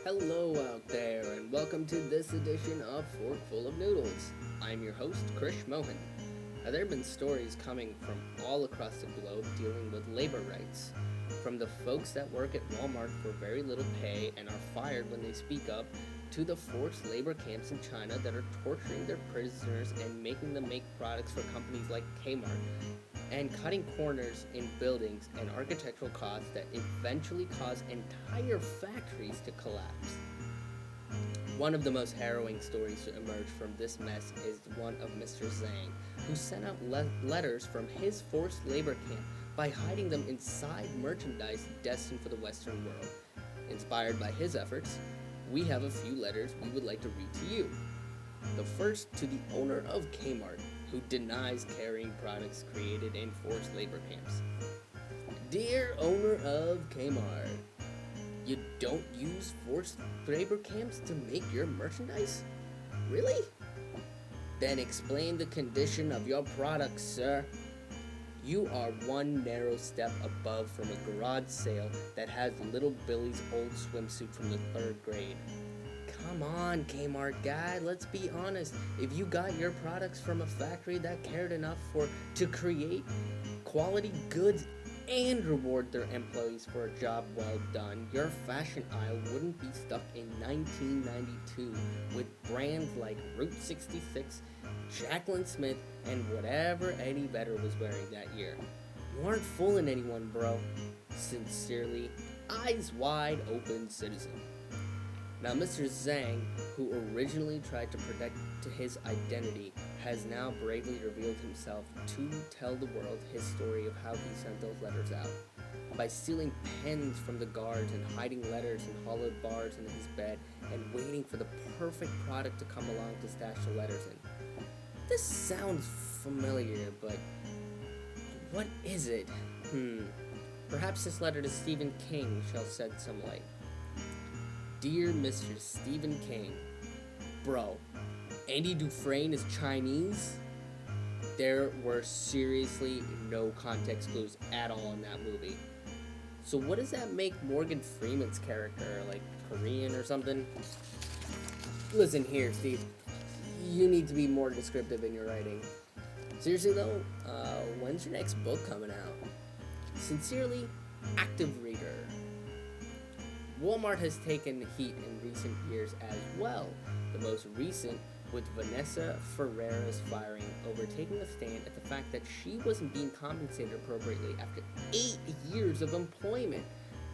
Hello out there, and welcome to this edition of Forkful of Noodles. I'm your host, Krish Mohan. Now, there have been stories coming from all across the globe dealing with labor rights. From the folks that work at Walmart for very little pay and are fired when they speak up, to the forced labor camps in China that are torturing their prisoners and making them make products for companies like Kmart, and cutting corners in buildings and architectural costs that eventually cause entire factories to collapse. One of the most harrowing stories to emerge from this mess is one of Mr. Zhang, who sent out letters from his forced labor camp by hiding them inside merchandise destined for the Western world. Inspired by his efforts, we have a few letters we would like to read to you. The first to the owner of Kmart, who denies carrying products created in forced labor camps. Dear owner of Kmart, you don't use forced labor camps to make your merchandise? Really? Then explain the condition of your products, sir. You are one narrow step above from a garage sale that has little Billy's old swimsuit from the third grade. Come on, Kmart guy, let's be honest. If you got your products from a factory that cared enough to create quality goods and reward their employees for a job well done, your fashion aisle wouldn't be stuck in 1992 with brands like Route 66, Jacqueline Smith, and whatever Eddie Vedder was wearing that year. You aren't fooling anyone, bro. Sincerely, Eyes Wide Open Citizen. Now, Mr. Zhang, who originally tried to protect his identity, has now bravely revealed himself to tell the world his story of how he sent those letters out. By stealing pens from the guards and hiding letters in hollowed bars in his bed and waiting for the perfect product to come along to stash the letters in. This sounds familiar, but what is it? Perhaps this letter to Stephen King shall shed some light. Dear Mr. Stephen King, bro, Andy Dufresne is Chinese? There were seriously no context clues at all in that movie. So what does that make Morgan Freeman's character, like Korean or something? Listen here, Steve. You need to be more descriptive in your writing. Seriously though, when's your next book coming out? Sincerely, Active Reader. Walmart has taken heat in recent years as well, the most recent with Vanessa Ferrera's firing over taking a stand at the fact that she wasn't being compensated appropriately after 8 years of employment.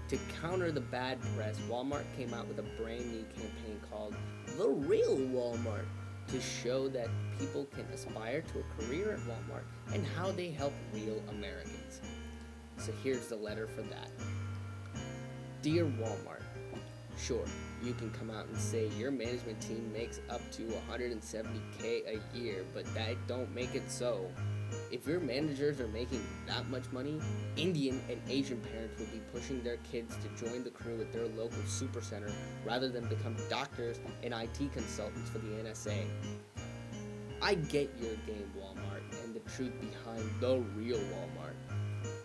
To counter the bad press, Walmart came out with a brand new campaign called The Real Walmart to show that people can aspire to a career at Walmart and how they help real Americans. So here's the letter for that. Dear Walmart, sure, you can come out and say your management team makes up to $170K a year, but that don't make it so. If your managers are making that much money, Indian and Asian parents would be pushing their kids to join the crew at their local supercenter rather than become doctors and IT consultants for the NSA. I get your game, Walmart, and the truth behind the real Walmart.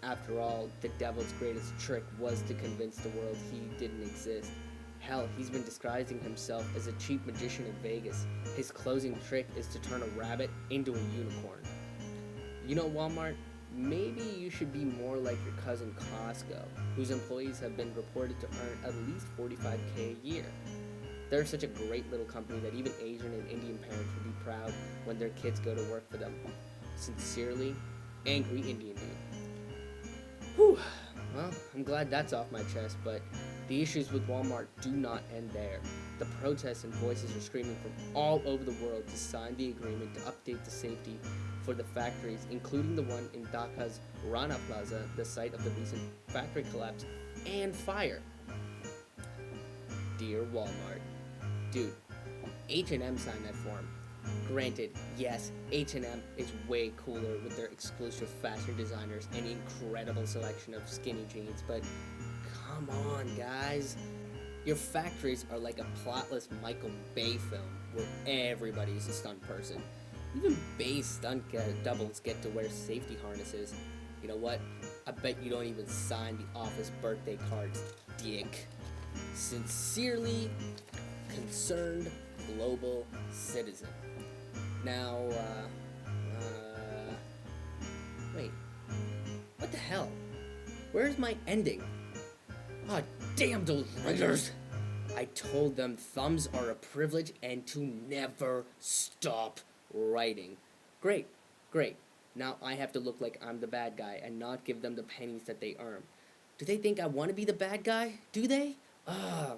After all, the devil's greatest trick was to convince the world he didn't exist. Hell, he's been disguising himself as a cheap magician in Vegas. His closing trick is to turn a rabbit into a unicorn. You know, Walmart, maybe you should be more like your cousin Costco, whose employees have been reported to earn at least $45K a year. They're such a great little company that even Asian and Indian parents would be proud when their kids go to work for them. Sincerely, Angry Indian Dude. Whew, well, I'm glad that's off my chest, but the issues with Walmart do not end there. The protests and voices are screaming from all over the world to sign the agreement to update the safety for the factories, including the one in Dhaka's Rana Plaza, the site of the recent factory collapse and fire. Dear Walmart, dude, H&M signed that form. Granted, yes, H&M is way cooler with their exclusive fashion designers and incredible selection of skinny jeans, but come on, guys. Your factories are like a plotless Michael Bay film where everybody's a stunt person. Even Bay stunt doubles get to wear safety harnesses. You know what? I bet you don't even sign the office birthday cards, dick. Sincerely concerned global citizen. Now, wait, what the hell? Where's my ending? Ah, damn those writers! I told them thumbs are a privilege and to never stop writing. Great, great. Now I have to look like I'm the bad guy and not give them the pennies that they earn. Do they think I want to be the bad guy? Do they? Ah,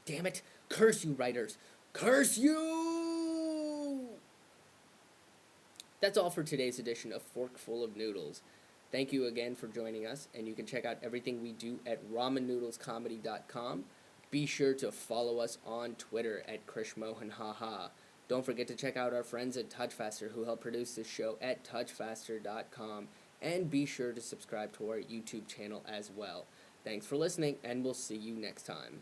damn it. Curse you, writers. Curse you! That's all for today's edition of Forkful of Noodles. Thank you again for joining us, and you can check out everything we do at ramennoodlescomedy.com. Be sure to follow us on Twitter at KrishMohanHaha. Don't forget to check out our friends at TouchFaster who help produce this show at touchfaster.com. And be sure to subscribe to our YouTube channel as well. Thanks for listening, and we'll see you next time.